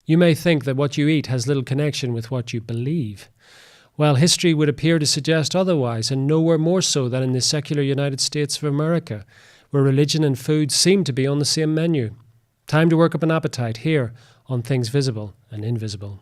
You may think that what you eat has little connection with what you believe. Well, history would appear to suggest otherwise, and nowhere more so than in the secular United States of America, where religion and food seem to be on the same menu. Time to work up an appetite here on Things Visible and Invisible.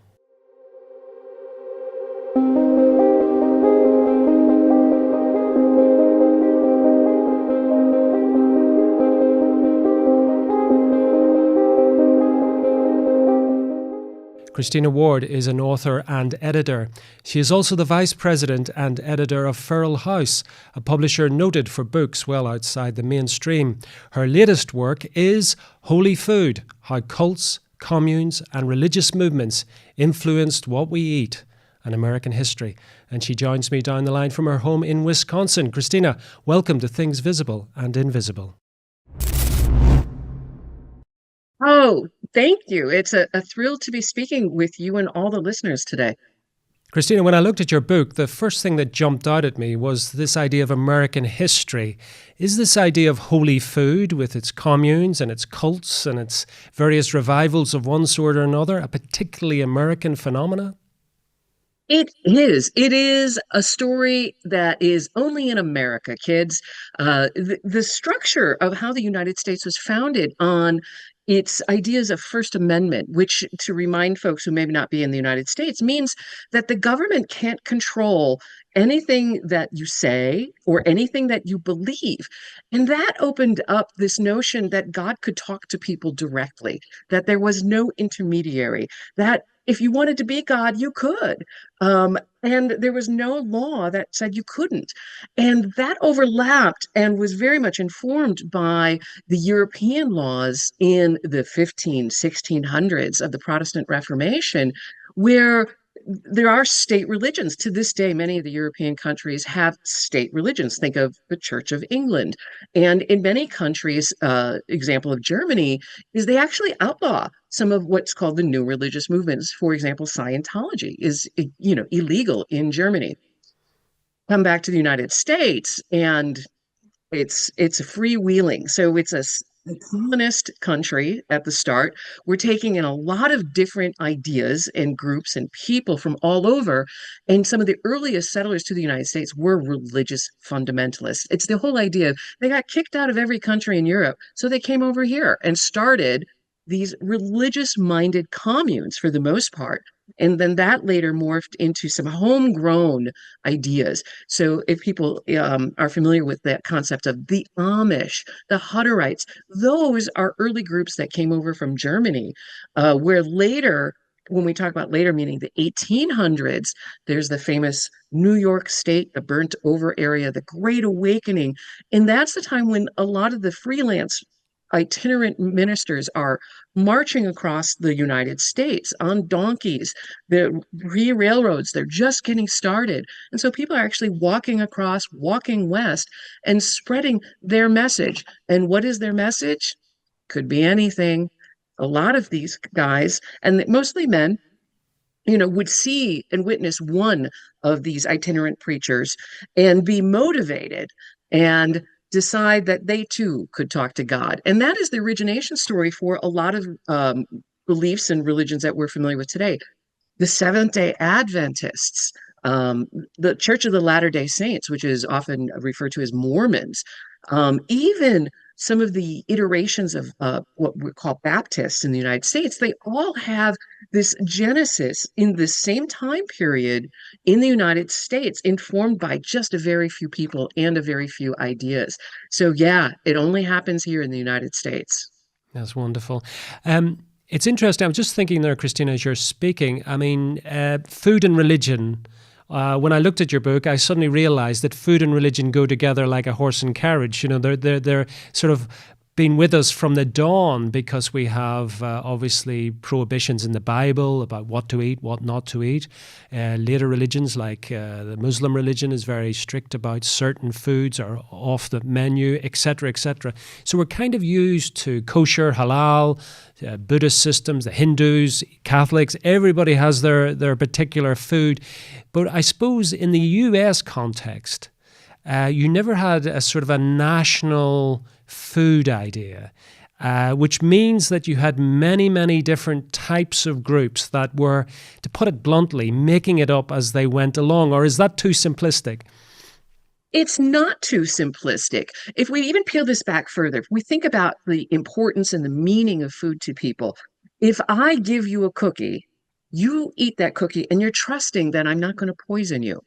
Christina Ward is an author and editor. She is also the vice president and editor of Feral House, a publisher noted for books well outside the mainstream. Her latest work is Holy Food: How Cults, Communes and Religious Movements Influenced What We Eat, an American History. And she joins me down the line from her home in Wisconsin. Christina, welcome to Things Visible and Invisible. Oh, thank you. It's a thrill to be speaking with you and all the listeners today. Christina, when I looked at your book, the first thing that jumped out at me was this idea of American history. Is this idea of holy food with its communes and its cults and its various revivals of one sort or another a particularly American phenomena? It is. It is a story that is only in America, kids. The structure of how the United States was founded on its ideas of First Amendment, which, to remind folks who may not be in the United States, means that the government can't control anything that you say or anything that you believe. And that opened up this notion that God could talk to people directly, that there was no intermediary, that if you wanted to be God, you could. And there was no law that said you couldn't. And that overlapped and was very much informed by the European laws in the 1600s of the Protestant Reformation, where there are state religions. To this day, many of the European countries have state religions. Think of the Church of England. And in many countries, example of Germany, is they actually outlaw some of what's called the new religious movements. For example, Scientology is, illegal in Germany. Come back to the United States, and it's freewheeling. So it's a colonist country at the start. We're taking in a lot of different ideas and groups and people from all over. And some of the earliest settlers to the United States were religious fundamentalists. It's the whole idea of they got kicked out of every country in Europe. So they came over here and started these religious-minded communes for the most part. And then that later morphed into some homegrown ideas. So if people are familiar with that concept of the Amish, the Hutterites, those are early groups that came over from Germany, where later, when we talk about later, meaning the 1800s, there's the famous New York State, the burnt over area, the Great Awakening. And that's the time when a lot of the freelance itinerant ministers are marching across the United States on donkeys. The railroads, they're just getting started. And so people are actually walking across, walking west, and spreading their message. And what is their message? Could be anything. A lot of these guys, and mostly men, would see and witness one of these itinerant preachers and be motivated and decide that they too could talk to God. And that is the origination story for a lot of beliefs and religions that we're familiar with today. The Seventh-day Adventists, the Church of the Latter-day Saints, which is often referred to as Mormons, even some of the iterations of what we call Baptists in the United States, they all have this genesis in the same time period in the United States, informed by just a very few people and a very few ideas. So yeah, it only happens here in the United States. That's wonderful. It's interesting. I'm just thinking there, Christina, as you're speaking, I mean, food and religion. When I looked at your book, I suddenly realized that food and religion go together like a horse and carriage. They're sort of been with us from the dawn, because we have obviously prohibitions in the Bible about what to eat, what not to eat. Later religions, like the Muslim religion, is very strict about certain foods are off the menu, etc., etc. So we're kind of used to kosher, halal, Buddhist systems, the Hindus, Catholics. Everybody has their particular food. But I suppose in the US context, you never had a sort of a national food idea. which means that you had many, many different types of groups that were, to put it bluntly, making it up as they went along? Or is that too simplistic? It's not too simplistic. If we even peel this back further, if we think about the importance and the meaning of food to people, if I give you a cookie, you eat that cookie and you're trusting that I'm not going to poison you.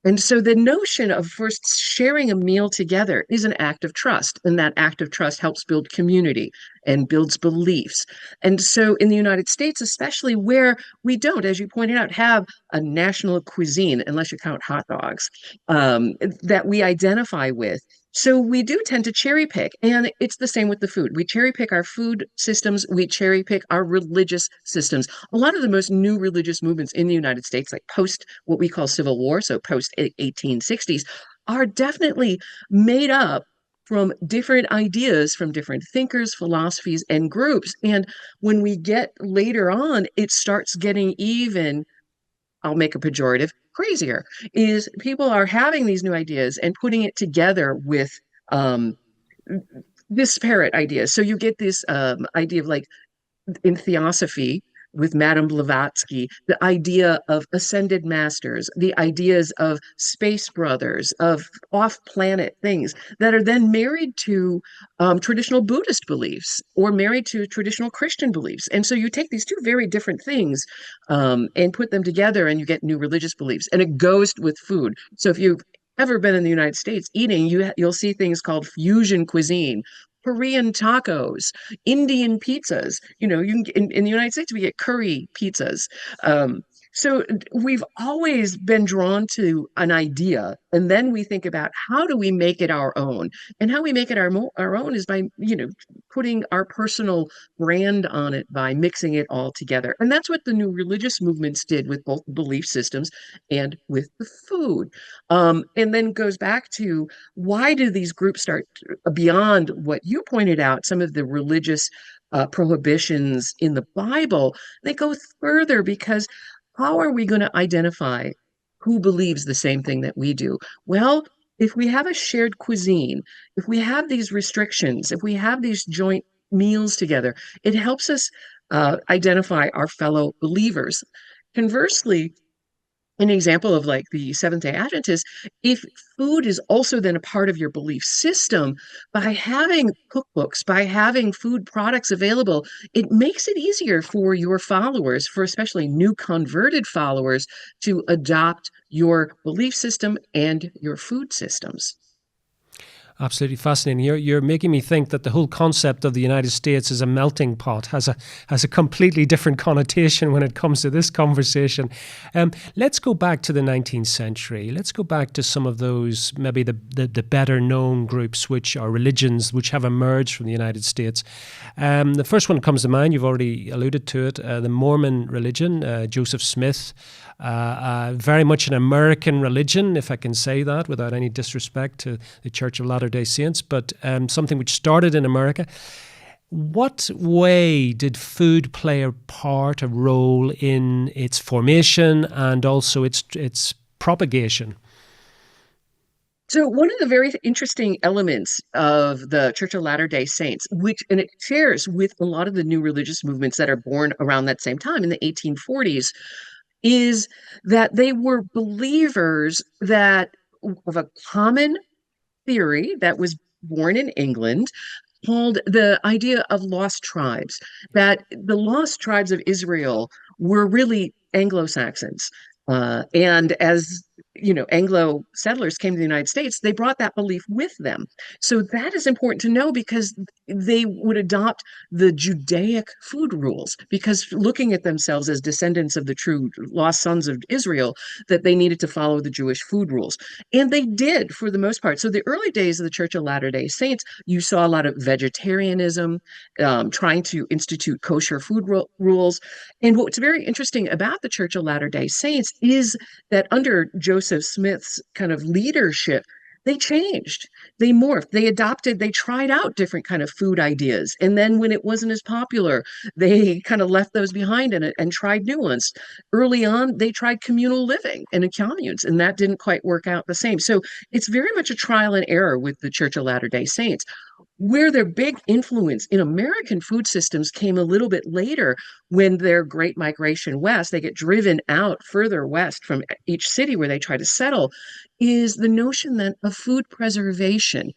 And so the notion of first sharing a meal together is an act of trust, and that act of trust helps build community and builds beliefs. And so in the United States, especially where we don't, as you pointed out, have a national cuisine, unless you count hot dogs, that we identify with. So we do tend to cherry pick, and it's the same with the food. We cherry pick our food systems, we cherry pick our religious systems. A lot of the most new religious movements in the United States, like post what we call Civil War, so post 1860s, are definitely made up from different ideas from different thinkers, philosophies, and groups. And when we get later on, it starts getting even, I'll make a pejorative, crazier, is people are having these new ideas and putting it together with um, disparate ideas. So you get this idea of like in theosophy with Madame Blavatsky, the idea of ascended masters, the ideas of space brothers, of off-planet things that are then married to traditional Buddhist beliefs or married to traditional Christian beliefs. And so you take these two very different things and put them together and you get new religious beliefs. And it goes with food. So if you've ever been in the United States eating, you'll see things called fusion cuisine, Korean tacos, Indian pizzas. You know, you can in the United States we get curry pizzas. So we've always been drawn to an idea, and then we think about how do we make it our own, and how we make it our own is by putting our personal brand on it by mixing it all together, and that's what the new religious movements did with both belief systems and with the food. And then goes back to why do these groups start beyond what you pointed out, some of the religious prohibitions in the Bible, they go further because how are we going to identify who believes the same thing that we do? Well, if we have a shared cuisine, if we have these restrictions, if we have these joint meals together, it helps us identify our fellow believers. Conversely, an example of like the Seventh-day Adventist, if food is also then a part of your belief system, by having cookbooks, by having food products available, it makes it easier for your followers, for especially new converted followers, to adopt your belief system and your food systems. Absolutely fascinating. You're making me think that the whole concept of the United States as a melting pot has a completely different connotation when it comes to this conversation. Let's go back to the 19th century. Let's go back to some of those, maybe the better known groups which are religions which have emerged from the United States. The first one that comes to mind, you've already alluded to it, the Mormon religion, Joseph Smith. Very much an American religion, if I can say that without any disrespect to the Church of Latter-day Saints, but something which started in America. What way did food play a part, a role in its formation and also its propagation? So one of the very interesting elements of the Church of Latter-day Saints, and it shares with a lot of the new religious movements that are born around that same time in the 1840s, is that they were believers that of a common theory that was born in England called the idea of lost tribes, that the lost tribes of Israel were really Anglo-Saxons. And as Anglo settlers came to the United States, they brought that belief with them. So that is important to know because they would adopt the Judaic food rules, because looking at themselves as descendants of the true lost sons of Israel, that they needed to follow the Jewish food rules. And they did for the most part. So the early days of the Church of Latter-day Saints, you saw a lot of vegetarianism, trying to institute kosher food rules. And what's very interesting about the Church of Latter-day Saints is that under Joseph Smith's kind of leadership, they changed, they morphed, they adopted, they tried out different kind of food ideas. And then when it wasn't as popular, they kind of left those behind and tried new ones. Early on, they tried communal living and in communes, and that didn't quite work out the same. So it's very much a trial and error with the Church of Latter-day Saints. Where their big influence in American food systems came a little bit later when their great migration west, they get driven out further west from each city where they try to settle, is the notion then of food preservation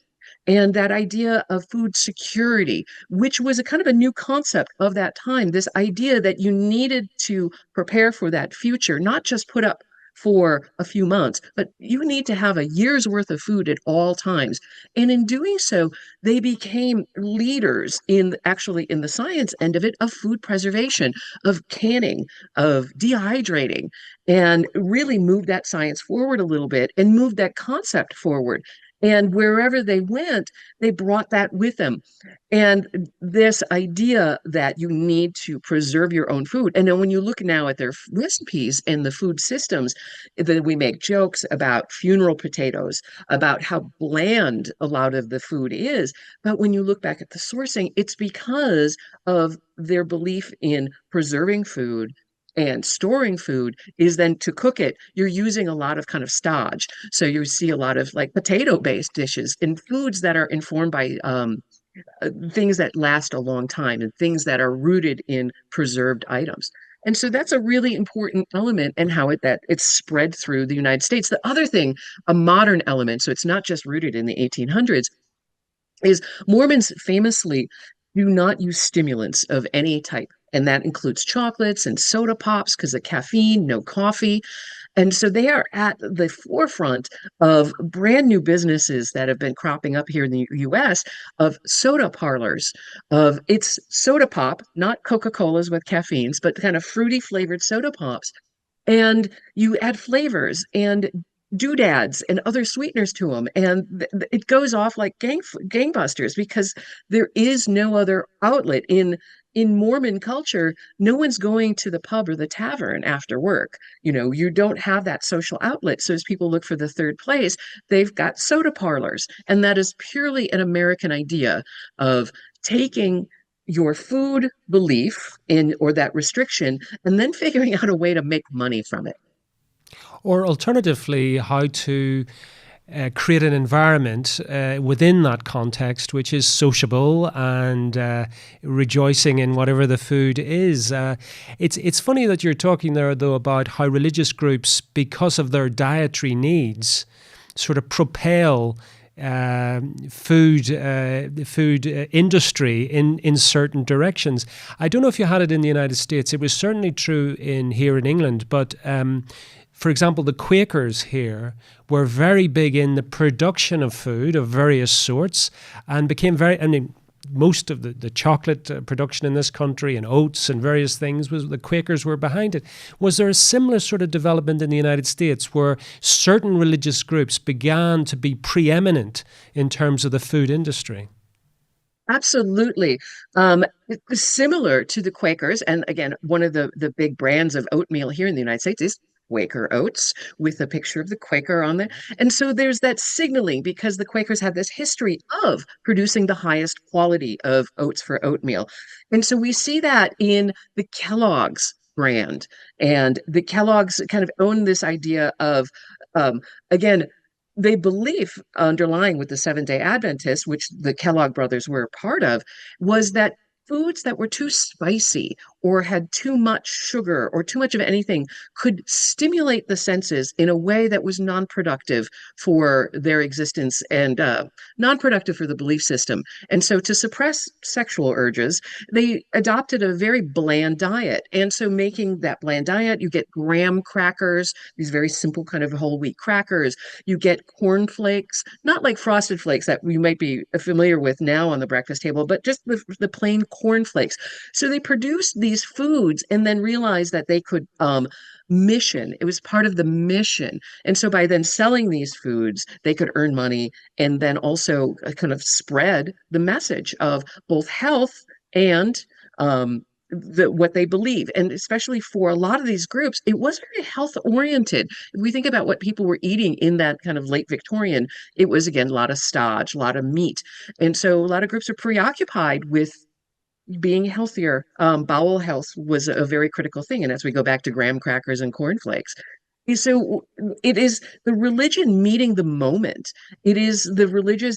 and that idea of food security, which was a kind of a new concept of that time. This idea that you needed to prepare for that future, not just put up for a few months, but you need to have a year's worth of food at all times. And in doing so, they became leaders in actually in the science end of it of food preservation, of canning, of dehydrating, and really moved that science forward a little bit and moved that concept forward. And wherever they went, they brought that with them. And this idea that you need to preserve your own food. And then when you look now at their recipes and the food systems, that we make jokes about funeral potatoes, about how bland a lot of the food is. But when you look back at the sourcing, it's because of their belief in preserving food and storing food is then to cook it, you're using a lot of kind of stodge. So you see a lot of like potato-based dishes and foods that are informed by things that last a long time and things that are rooted in preserved items. And so that's a really important element and how it's spread through the United States. The other thing, a modern element, so it's not just rooted in the 1800s, is Mormons famously do not use stimulants of any type. And that includes chocolates and soda pops because of caffeine, no coffee. And so they are at the forefront of brand new businesses that have been cropping up here in the US of soda parlors, of it's soda pop, not Coca-Colas with caffeines, but kind of fruity flavored soda pops. And you add flavors and doodads and other sweeteners to them, and it goes off like gangbusters because there is no other outlet in Mormon culture. No one's going to the pub or the tavern after work. You don't have that social outlet. So as people look for the third place, they've got soda parlors, and that is purely an American idea of taking your food belief in or that restriction and then figuring out a way to make money from it. Or alternatively, how to create an environment within that context which is sociable and rejoicing in whatever the food is. It's funny that you're talking there, though, about how religious groups, because of their dietary needs, sort of propel food industry in certain directions. I don't know if you had it in the United States. It was certainly true here in England, but for example, the Quakers here were very big in the production of food of various sorts and became most of the chocolate production in this country and oats and various things, was the Quakers were behind it. Was there a similar sort of development in the United States where certain religious groups began to be preeminent in terms of the food industry? Absolutely. Similar to the Quakers. And again, one of the big brands of oatmeal here in the United States is Quaker oats with a picture of the Quaker on there. And so there's that signaling because the Quakers had this history of producing the highest quality of oats for oatmeal. And so we see that in the Kellogg's brand. And the Kellogg's kind of own this idea of, again, they believe underlying with the Seventh-day Adventist, which the Kellogg brothers were a part of, was that foods that were too spicy or had too much sugar or too much of anything could stimulate the senses in a way that was non-productive for their existence and non-productive for the belief system. And so to suppress sexual urges, they adopted a very bland diet. And so making that bland diet, you get graham crackers, these very simple kind of whole wheat crackers. You get cornflakes, not like Frosted Flakes that we might be familiar with now on the breakfast table, but just the plain cornflakes. So they produced these foods and then realized that they could mission. It was part of the mission. And so by then selling these foods, they could earn money and then also kind of spread the message of both health and what they believe. And especially for a lot of these groups, it was very health oriented. If we think about what people were eating in that kind of late Victorian, it was again a lot of stodge, a lot of meat. And so a lot of groups are preoccupied with being healthier. Bowel health was a very critical thing. And as we go back to graham crackers and cornflakes, so it is the religion meeting the moment. It is the religious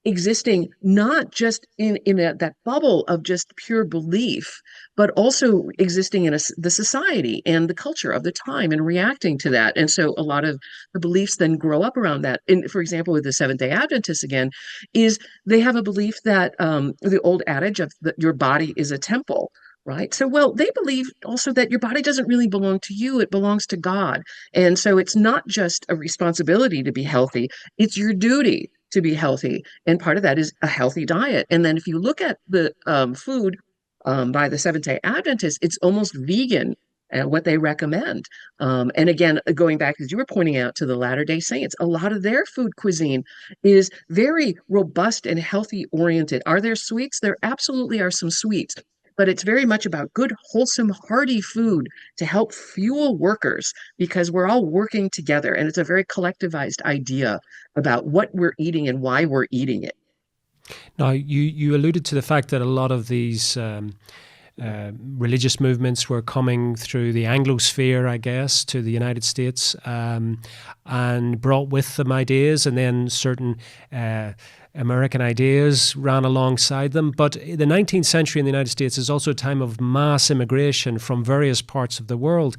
existing not just in that bubble of just pure belief, but also existing in the society and the culture of the time and reacting to that. And so a lot of the beliefs then grow up around that. And for example, with the Seventh-day Adventists again, is they have a belief that the old adage of that your body is a temple. Right. So, well, they believe also that your body doesn't really belong to you, it belongs to God. And so it's not just a responsibility to be healthy, it's your duty to be healthy. And part of that is a healthy diet. And then if you look at the food by the Seventh-day Adventists, it's almost vegan. What they recommend. And again, going back, as you were pointing out, to the Latter-day Saints, a lot of their food cuisine is very robust and healthy oriented. Are there sweets? There absolutely are some sweets, but it's very much about good, wholesome, hearty food to help fuel workers because we're all working together. And it's a very collectivized idea about what we're eating and why we're eating it. Now, you alluded to the fact that a lot of these religious movements were coming through the Anglosphere, I guess, to the United States, and brought with them ideas, and then certain American ideas ran alongside them. But the 19th century in the United States is also a time of mass immigration from various parts of the world.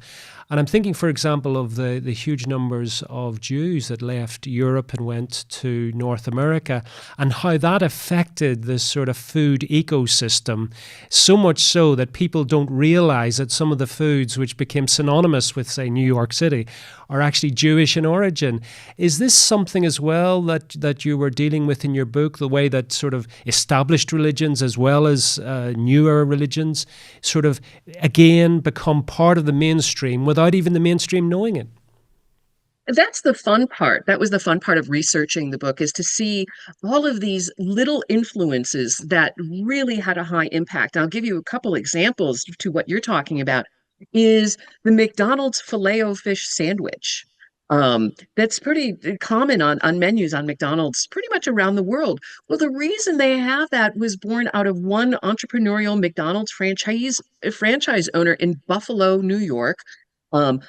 And I'm thinking, for example, of the huge numbers of Jews that left Europe and went to North America, and how that affected this sort of food ecosystem, so much so that people don't realize that some of the foods which became synonymous with, say, New York City are actually Jewish in origin. Is this something as well that you were dealing with in your book, the way that sort of established religions as well as newer religions sort of, again, become part of the mainstream without even the mainstream knowing it? That's the fun part. That was the fun part of researching the book, is to see all of these little influences that really had a high impact. I'll give you a couple examples to what you're talking about. Is the McDonald's Filet-O-Fish sandwich. That's pretty common on menus on McDonald's pretty much around the world. Well, the reason they have that was born out of one entrepreneurial McDonald's franchise owner in Buffalo, New York. Um,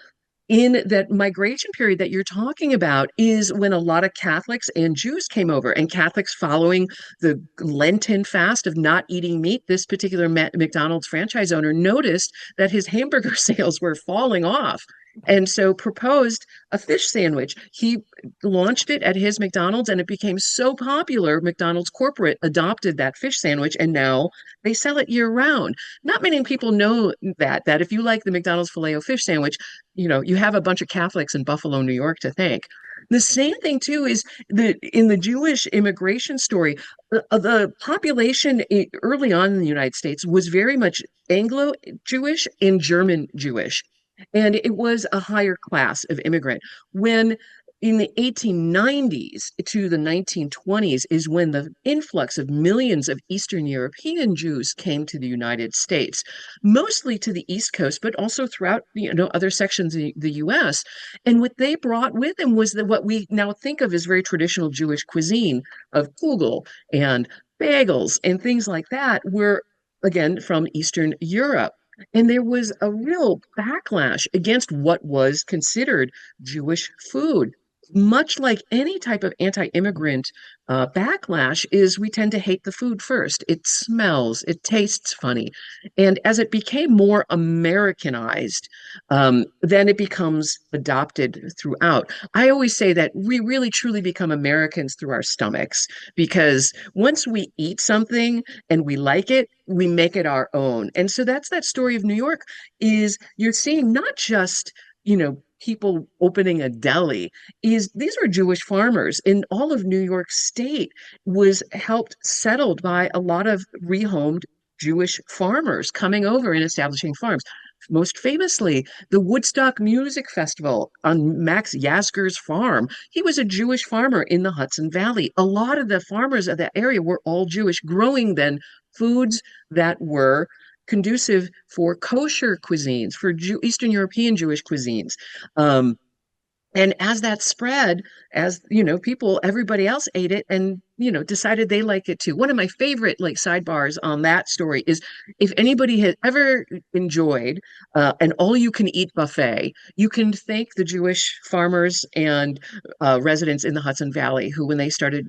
in that migration period that you're talking about is when a lot of Catholics and Jews came over, and Catholics following the Lenten fast of not eating meat. This particular McDonald's franchise owner noticed that his hamburger sales were falling off, and so proposed a fish sandwich. He launched it at his McDonald's, and it became so popular, McDonald's corporate adopted that fish sandwich, and now they sell it year round. Not many people know that if you like the McDonald's Filet-O-Fish sandwich, you have a bunch of Catholics in Buffalo, New York to thank. The same thing too is in the Jewish immigration story, the population early on in the United States was very much Anglo-Jewish and German Jewish. And it was a higher class of immigrant. When in the 1890s to the 1920s is when the influx of millions of Eastern European Jews came to the United States, mostly to the East Coast, but also throughout other sections of the US. And what they brought with them was what we now think of as very traditional Jewish cuisine of kugel and bagels and things like that were, again, from Eastern Europe. And there was a real backlash against what was considered Jewish food. Much like any type of anti-immigrant backlash is we tend to hate the food first. It smells, it tastes funny. And as it became more Americanized, then it becomes adopted throughout. I always say that we really truly become Americans through our stomachs, because once we eat something and we like it, we make it our own. And so that's that story of New York, is you're seeing not just people opening a deli. These were Jewish farmers, and all of New York State was helped settled by a lot of rehomed Jewish farmers coming over and establishing farms. Most famously, the Woodstock Music Festival on Max Yasgur's farm. He was a Jewish farmer in the Hudson Valley. A lot of the farmers of that area were all Jewish, growing then foods that were conducive for kosher cuisines, for Eastern European Jewish cuisines. And as that spread, as people, everybody else ate it and decided they like it too. One of my favorite sidebars on that story is, if anybody has ever enjoyed an all-you-can-eat buffet, you can thank the Jewish farmers and residents in the Hudson Valley who, when they started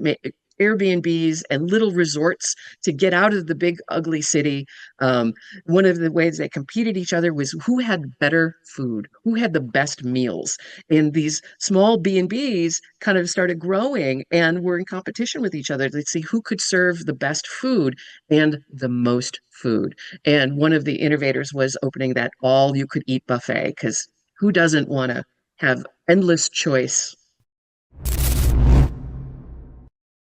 Airbnbs and little resorts to get out of the big, ugly city. Um, One of the ways they competed each other was who had better food, who had the best meals. And these small B&Bs kind of started growing and were in competition with each other to see who could serve the best food and the most food. And one of the innovators was opening that all you could eat buffet because who doesn't want to have endless choice?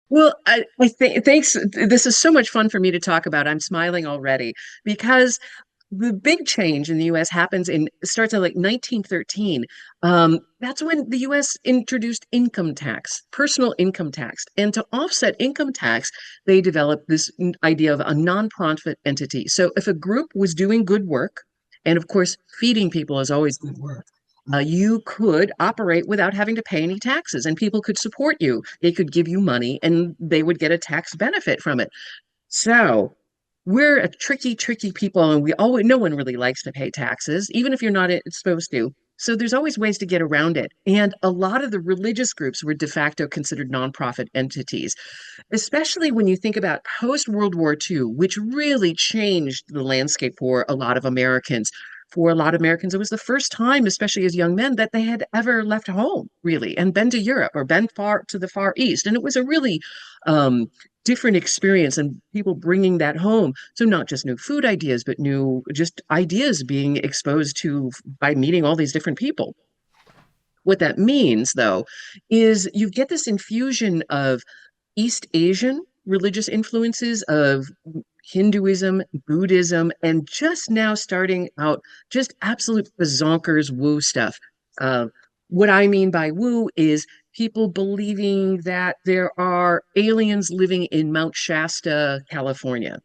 Well, I think thanks. This is so much fun for me to talk about. I'm smiling already because the big change in the US happens in starts in like 1913. That's when the US introduced income tax, personal income tax. And to offset income tax, they developed this idea of a nonprofit entity. So if a group was doing good work, and of course, feeding people is always good work. You could operate without having to pay any taxes, and people could support you. They could give you money, and they would get a tax benefit from it. So we're a tricky, tricky people, and no one really likes to pay taxes, even if you're not supposed to. So there's always ways to get around it. And a lot of the religious groups were de facto considered nonprofit entities, especially when you think about post-World War II, which really changed the landscape for a lot of Americans. For a lot of Americans, it was the first time, especially as young men, that they had ever left home, really, and been to Europe or been far to the Far East. And it was a really um, different experience and people bringing that home. So not just new food ideas, but new just ideas being exposed to by meeting all these different people. What that means, though, is you get this infusion of East Asian religious influences of Hinduism, Buddhism, and just now starting out just absolute bazonkers woo stuff. Uh, what I mean by woo is people believing that there are aliens living in Mount Shasta, California,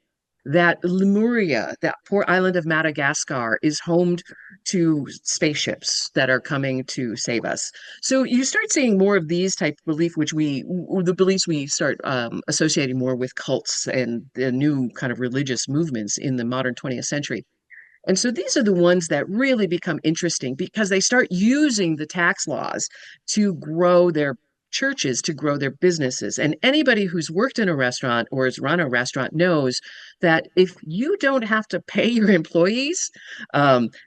that Lemuria, that poor island of Madagascar, is home to spaceships that are coming to save us. So you start seeing more of these type of belief, the beliefs we start associating more with cults and the new kind of religious movements in the modern 20th century. And so these are the ones that really become interesting because they start using the tax laws to grow their churches, to grow their businesses. And anybody who's worked in a restaurant or has run a restaurant knows that if you don't have to pay your employees,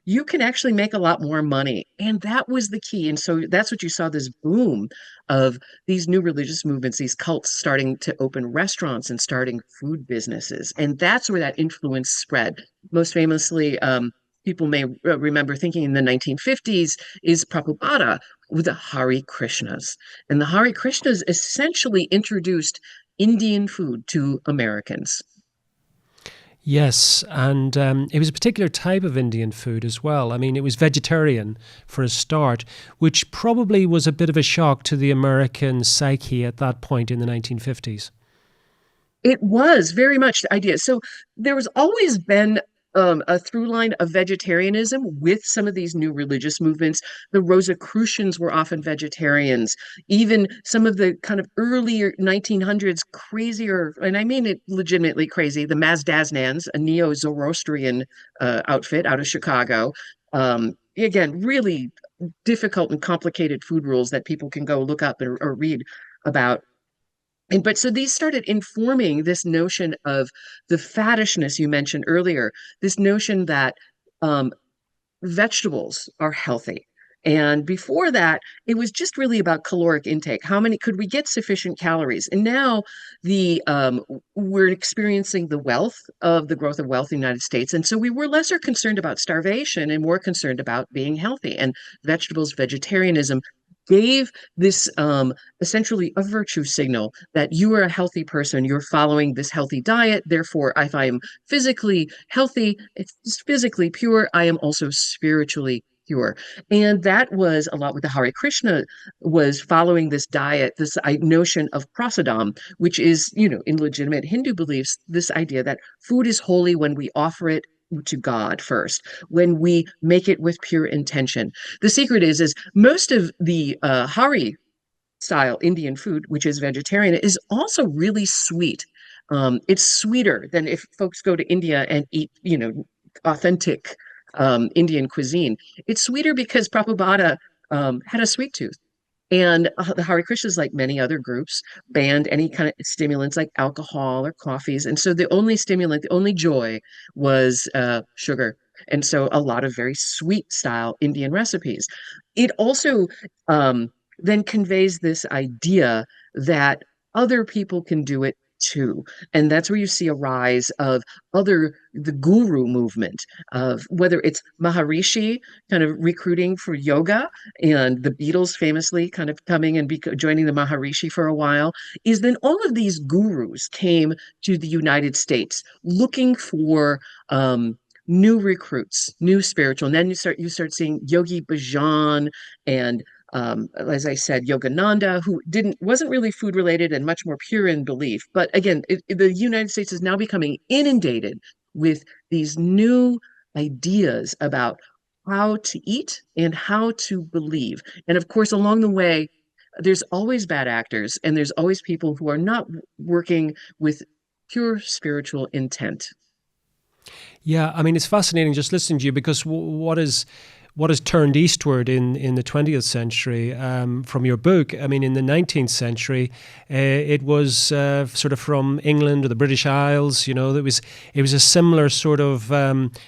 you can actually make a lot more money. And that was the key. And so that's what you saw, this boom of these new religious movements, these cults starting to open restaurants and starting food businesses. And that's where that influence spread. Most famously, people may remember thinking in the 1950s is Prabhupada with the Hare Krishnas. And the Hare Krishnas essentially introduced Indian food to Americans. Yes, and it was a particular type of Indian food as well. I mean, it was vegetarian for a start, which probably was a bit of a shock to the American psyche at that point in the 1950s. It was very much the idea. So there was always been a through line of vegetarianism with some of these new religious movements. The Rosicrucians were often vegetarians. Even some of the kind of earlier 1900s crazier, and I mean it legitimately crazy, the Mazdaznans, a neo-Zoroastrian outfit out of Chicago. Again, really difficult and complicated food rules that people can go look up or read about. And but so these started informing this notion of the faddishness you mentioned earlier, this notion that um, vegetables are healthy. And before that, it was just really about caloric intake. How many could we get sufficient calories? And now the we're experiencing the wealth of the growth of wealth in the United States. And so we were lesser concerned about starvation and more concerned about being healthy. And vegetables, vegetarianism gave this essentially a virtue signal that you are a healthy person, you're following this healthy diet. Therefore, if I am physically healthy, it's physically pure, I am also spiritually pure. And that was a lot with the Hare Krishna was following this diet, this notion of prasadam, which is, in legitimate Hindu beliefs, this idea that food is holy when we offer it to God first, when we make it with pure intention. The secret is most of the Hari style Indian food, which is vegetarian, is also really sweet. It's sweeter than if folks go to India and eat, authentic Indian cuisine. It's sweeter because Prabhupada had a sweet tooth. And the Hare Krishnas, like many other groups, banned any kind of stimulants like alcohol or coffees. And so the only stimulant, the only joy was sugar. And so a lot of very sweet style Indian recipes. It also um, then conveys this idea that other people can do it too. And that's where you see a rise of the guru movement of whether it's Maharishi kind of recruiting for yoga and the Beatles famously kind of coming and joining the Maharishi for a while, is then all of these gurus came to the United States looking for new recruits, new spiritual. And then you start seeing Yogi Bhajan and as I said, Yogananda, who wasn't really food related and much more pure in belief. But again, the United States is now becoming inundated with these new ideas about how to eat and how to believe. And of course, along the way, there's always bad actors and there's always people who are not working with pure spiritual intent. Yeah, I mean, it's fascinating just listening to you because what has turned eastward in the 20th century from your book. I mean, in the 19th century, it was sort of from England or the British Isles. You know, it was a similar sort of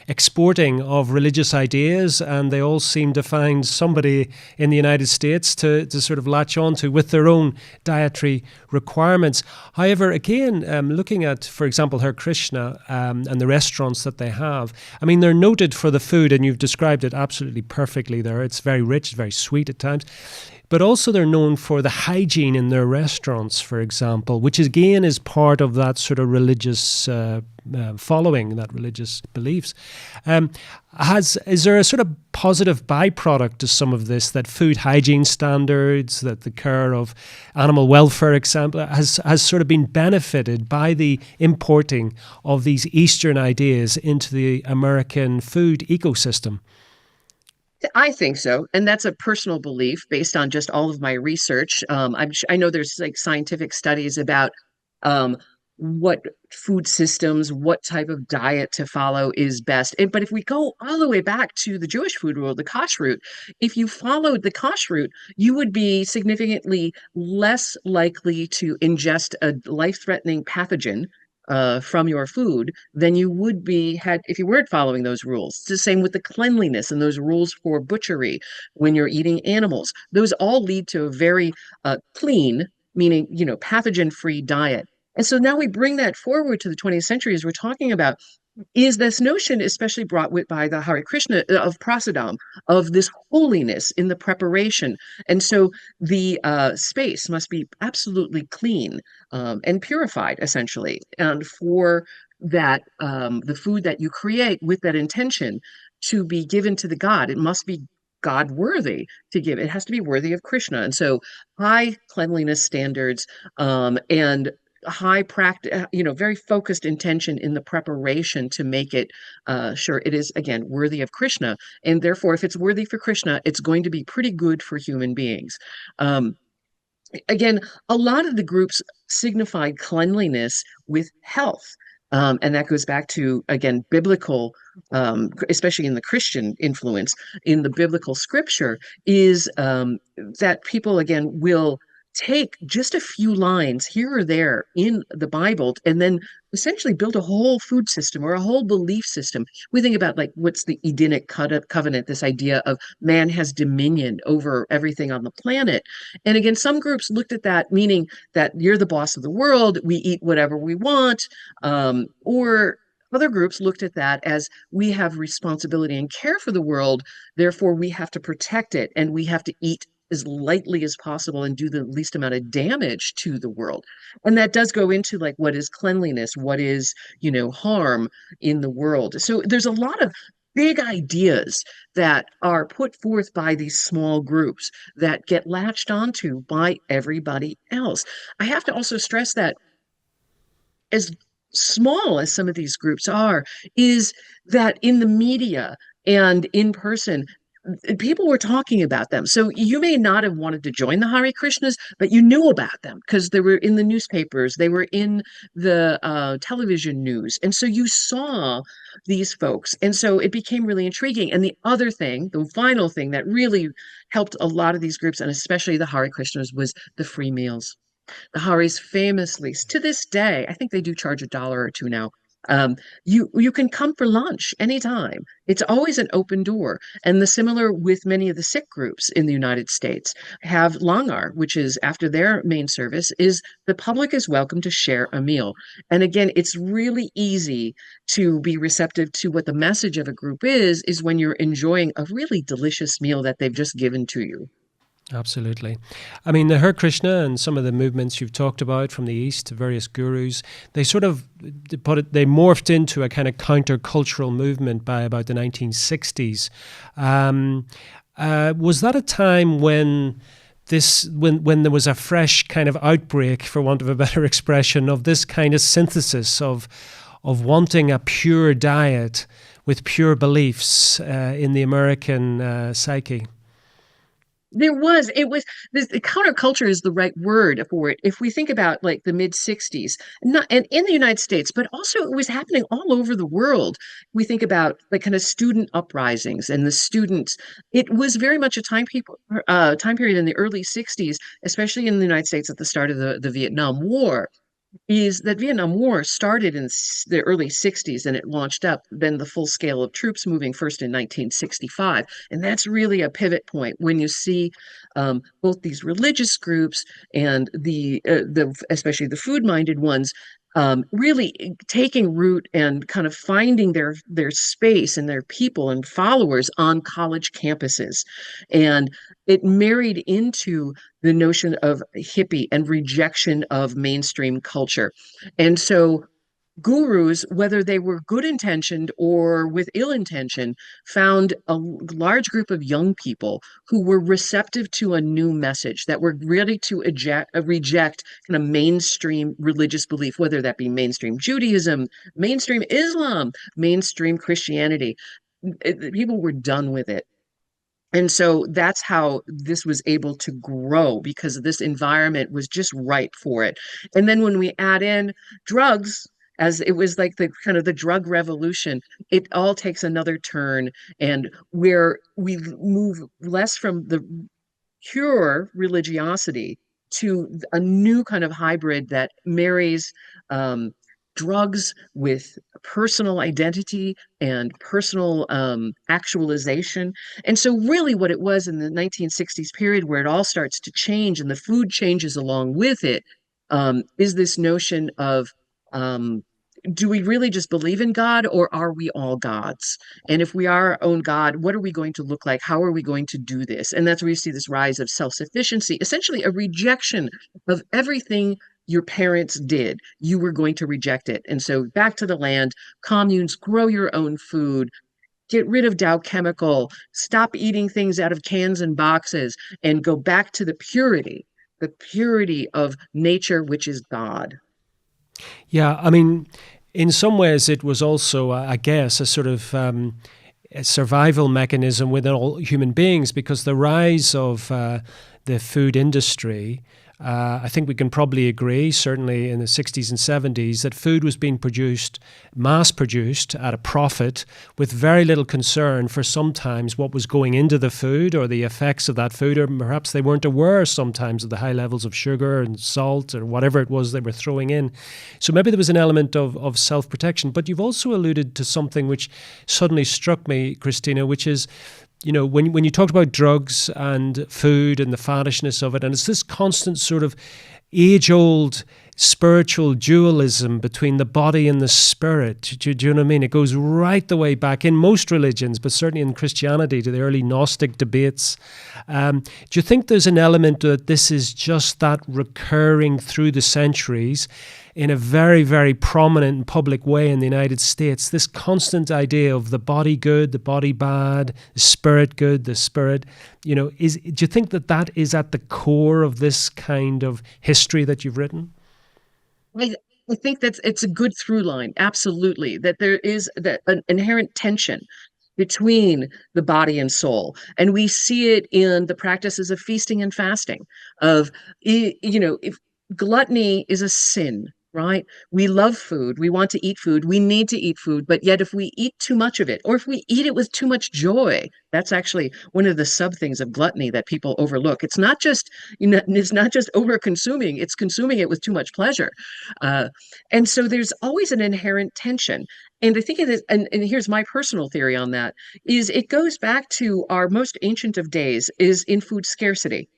exporting of religious ideas, and they all seemed to find somebody in the United States to sort of latch onto with their own dietary requirements. However, again, looking at, for example, Hare Krishna and the restaurants that they have, I mean, they're noted for the food, and you've described it absolutely perfectly there. It's very rich, very sweet at times. But also they're known for the hygiene in their restaurants, for example, which again is part of that sort of religious following, that religious beliefs. Is there a sort of positive byproduct to some of this, that food hygiene standards, that the care of animal welfare, example, has sort of been benefited by the importing of these Eastern ideas into the American food ecosystem? I think so, and that's a personal belief based on just all of my research. I know there's like scientific studies about um, what food systems, what type of diet to follow is best. But if we go all the way back to the Jewish food rule, the kashrut, if you followed the kashrut, you would be significantly less likely to ingest a life-threatening pathogen from your food than you would be had if you weren't following those rules. It's the same with the cleanliness and those rules for butchery when you're eating animals. Those all lead to a very clean, meaning, pathogen-free diet. And so now we bring that forward to the 20th century as we're talking about is this notion, especially brought with by the Hare Krishna of prasadam, of this holiness in the preparation. And so the space must be absolutely clean and purified, essentially. And for that, the food that you create with that intention to be given to the God, it must be God worthy to give. It has to be worthy of Krishna. And so high cleanliness standards and high practice, very focused intention in the preparation to make it sure it is, again, worthy of Krishna. And therefore, if it's worthy for Krishna, it's going to be pretty good for human beings. Um, Again, a lot of the groups signified cleanliness with health. And that goes back to, again, biblical, especially in the Christian influence in the biblical scripture, is that people, again, will take just a few lines here or there in the Bible and then essentially build a whole food system or a whole belief system. We think about like what's the Edenic covenant, this idea of man has dominion over everything on the planet. And again, some groups looked at that meaning that you're the boss of the world, we eat whatever we want, or other groups looked at that as we have responsibility and care for the world, therefore we have to protect it and we have to eat as lightly as possible and do the least amount of damage to the world. And that does go into like what is cleanliness, what is, harm in the world. So there's a lot of big ideas that are put forth by these small groups that get latched onto by everybody else. I have to also stress that as small as some of these groups are, is that in the media and in person, people were talking about them. So you may not have wanted to join the Hare Krishnas, but you knew about them because they were in the newspapers, they were in the television news. And so you saw these folks. And so it became really intriguing. And the other thing, the final thing that really helped a lot of these groups, and especially the Hare Krishnas, was the free meals. The Haris famously, to this day, I think they do charge $1 or $2 now. Um, you can come for lunch anytime. It's always an open door. And the similar with many of the Sikh groups in the United States have langar, which is after their main service, is the public is welcome to share a meal. And again, it's really easy to be receptive to what the message of a group is when you're enjoying a really delicious meal that they've just given to you. Absolutely. I mean, the Hare Krishna and some of the movements you've talked about from the East, various gurus, they sort of they morphed into a kind of countercultural movement by about the 1960s. Was that a time when when there was a fresh kind of outbreak, for want of a better expression, of this kind of synthesis of wanting a pure diet with pure beliefs in the American psyche? It was this counterculture is the right word for it. If we think about like the mid 60s, not and in the United States, but also it was happening all over the world. We think about like kind of student uprisings and the students. It was very much a time period in the early 60s, especially in the United States at the start of the Vietnam War, is that Vietnam War started in the early 60s and it launched up, then the full scale of troops moving first in 1965. And that's really a pivot point when you see both these religious groups and the especially the food-minded ones really taking root and kind of finding their space and their people and followers on college campuses. And it married into the notion of hippie and rejection of mainstream culture. And so gurus, whether they were good intentioned or with ill intention, found a large group of young people who were receptive to a new message, that were ready to reject kind of mainstream religious belief, whether that be mainstream Judaism, mainstream Islam, mainstream Christianity. People were done with it. And so that's how this was able to grow, because this environment was just right for it. And then when we add in drugs, as it was like the kind of the drug revolution, it all takes another turn, and where we move less from the pure religiosity to a new kind of hybrid that marries um, drugs with personal identity and personal actualization. And so, really, what it was in the 1960s period, where it all starts to change and the food changes along with it, is this notion of um, do we really just believe in God, or are we all gods? And if we are our own God, what are we going to look like? How are we going to do this? And that's where you see this rise of self-sufficiency, essentially a rejection of everything your parents did. You were going to reject it. And so back to the land, communes, grow your own food, get rid of Dow Chemical, stop eating things out of cans and boxes, and go back to the purity of nature, which is God. Yeah, I mean, in some ways, it was also, I guess, a sort of a survival mechanism within all human beings, because the rise of the food industry, I think we can probably agree, certainly in the 60s and 70s, that food was being produced, mass produced at a profit, with very little concern for sometimes what was going into the food or the effects of that food, or perhaps they weren't aware sometimes of the high levels of sugar and salt or whatever it was they were throwing in. So maybe there was an element of self-protection. But you've also alluded to something which suddenly struck me, Christina, which is, you know, when you talked about drugs and food and the faddishness of it, and it's this constant sort of age-old spiritual dualism between the body and the spirit. Do you know what I mean? It goes right the way back in most religions, but certainly in Christianity, to the early Gnostic debates. Do you think there's an element that this is just that recurring through the centuries in a very, very prominent and public way in the United States, this constant idea of the body good, the body bad, the spirit good, the spirit, you know, do you think that is at the core of this kind of history that you've written? I, I think it's a good through line, absolutely, that there is that an inherent tension between the body and soul. And we see it in the practices of feasting and fasting, of, if gluttony is a sin, right? We love food. We want to eat food. We need to eat food. But yet, if we eat too much of it, or if we eat it with too much joy, that's actually one of the sub things of gluttony that people overlook. It's not just over consuming, it's consuming it with too much pleasure. And so there's always an inherent tension. And I think it is, and here's my personal theory on that, is it goes back to our most ancient of days is in food scarcity.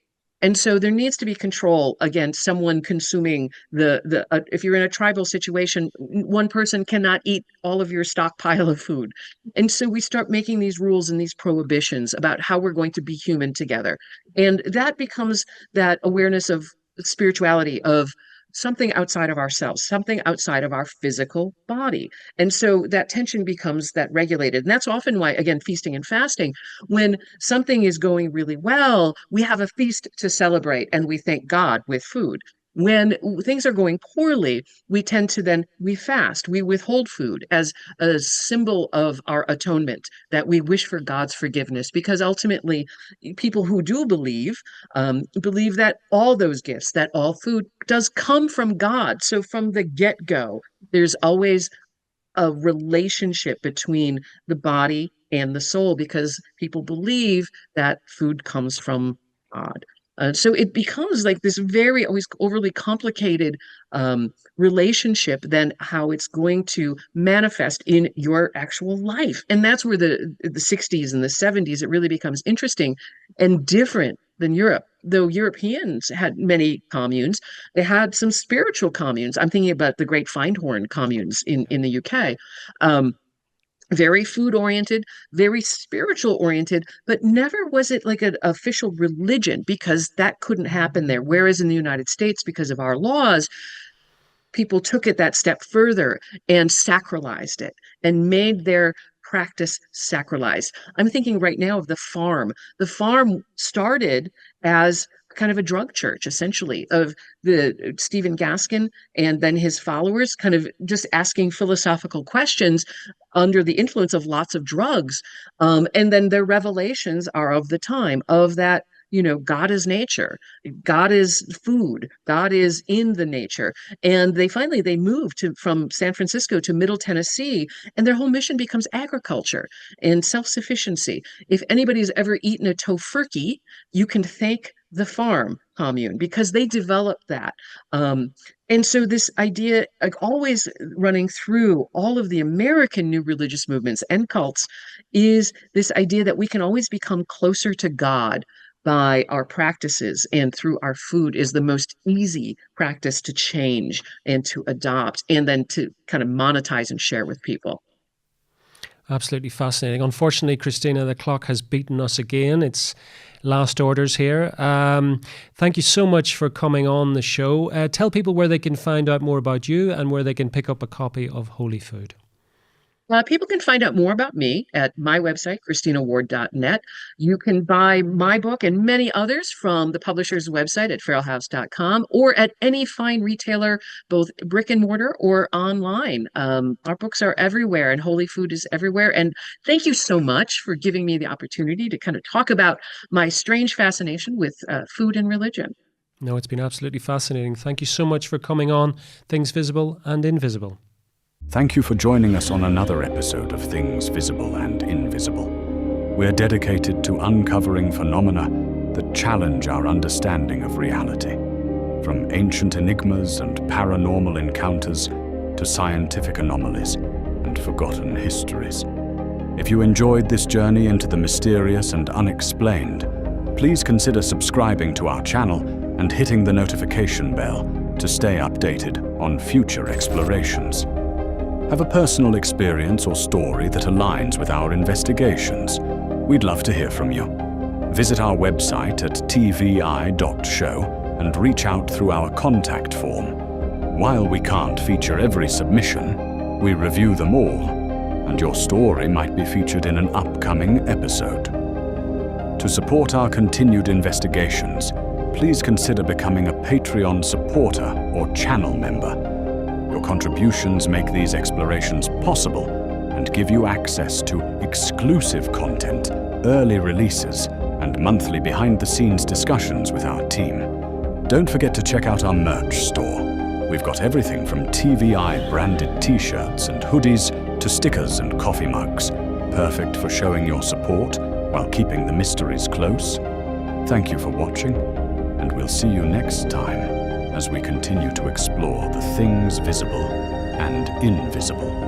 And so there needs to be control against someone consuming if you're in a tribal situation, one person cannot eat all of your stockpile of food. And so we start making these rules and these prohibitions about how we're going to be human together. And that becomes that awareness of spirituality, of something outside of ourselves, something outside of our physical body. And so that tension becomes that regulated. And that's often why, again, feasting and fasting, when something is going really well, we have a feast to celebrate and we thank God with food. When things are going poorly, we tend to we fast, we withhold food as a symbol of our atonement, that we wish for God's forgiveness, because ultimately people who do believe that all those gifts, that all food does come from God. So from the get-go, there's always a relationship between the body and the soul, because people believe that food comes from God. So it becomes like this very always overly complicated relationship than how it's going to manifest in your actual life. And that's where the 60s and the 70s, it really becomes interesting and different than Europe. Though Europeans had many communes, they had some spiritual communes. I'm thinking about the Great Findhorn communes in the UK. Very food oriented, very spiritual oriented, but never was it like an official religion, because that couldn't happen there. Whereas in the United States, because of our laws, people took it that step further and sacralized it and made their practice sacralized. I'm thinking right now of the farm. The farm started as kind of a drug church, essentially, of the Stephen Gaskin and then his followers, kind of just asking philosophical questions under the influence of lots of drugs. And then their revelations are of the time, of that, God is nature, God is food, God is in the nature. And they move from San Francisco to Middle Tennessee, and their whole mission becomes agriculture and self-sufficiency. If anybody's ever eaten a tofurkey, you can thank the farm commune, because they developed that. And so this idea, like always running through all of the American new religious movements and cults, is this idea that we can always become closer to God by our practices, and through our food is the most easy practice to change and to adopt, and then to kind of monetize and share with people. Absolutely fascinating. Unfortunately, Christina, the clock has beaten us again. It's last orders here. Thank you so much for coming on the show. Tell people where they can find out more about you and where they can pick up a copy of Holy Food. People can find out more about me at my website, ChristinaWard.net. You can buy my book and many others from the publisher's website at feralhouse.com, or at any fine retailer, both brick and mortar or online. Our books are everywhere, and Holy Food is everywhere. And thank you so much for giving me the opportunity to kind of talk about my strange fascination with food and religion. No, it's been absolutely fascinating. Thank you so much for coming on Things Visible and Invisible. Thank you for joining us on another episode of Things Visible and Invisible. We're dedicated to uncovering phenomena that challenge our understanding of reality, from ancient enigmas and paranormal encounters to scientific anomalies and forgotten histories. If you enjoyed this journey into the mysterious and unexplained, please consider subscribing to our channel and hitting the notification bell to stay updated on future explorations. Have a personal experience or story that aligns with our investigations? We'd love to hear from you. Visit our website at tvi.show and reach out through our contact form. While we can't feature every submission, we review them all, and your story might be featured in an upcoming episode. To support our continued investigations, please consider becoming a Patreon supporter or channel member. Your contributions make these explorations possible and give you access to exclusive content, early releases, and monthly behind-the-scenes discussions with our team. Don't forget to check out our merch store. We've got everything from TVI branded t-shirts and hoodies to stickers and coffee mugs, perfect for showing your support while keeping the mysteries close. Thank you for watching, and we'll see you next time as we continue to explore the things visible and invisible.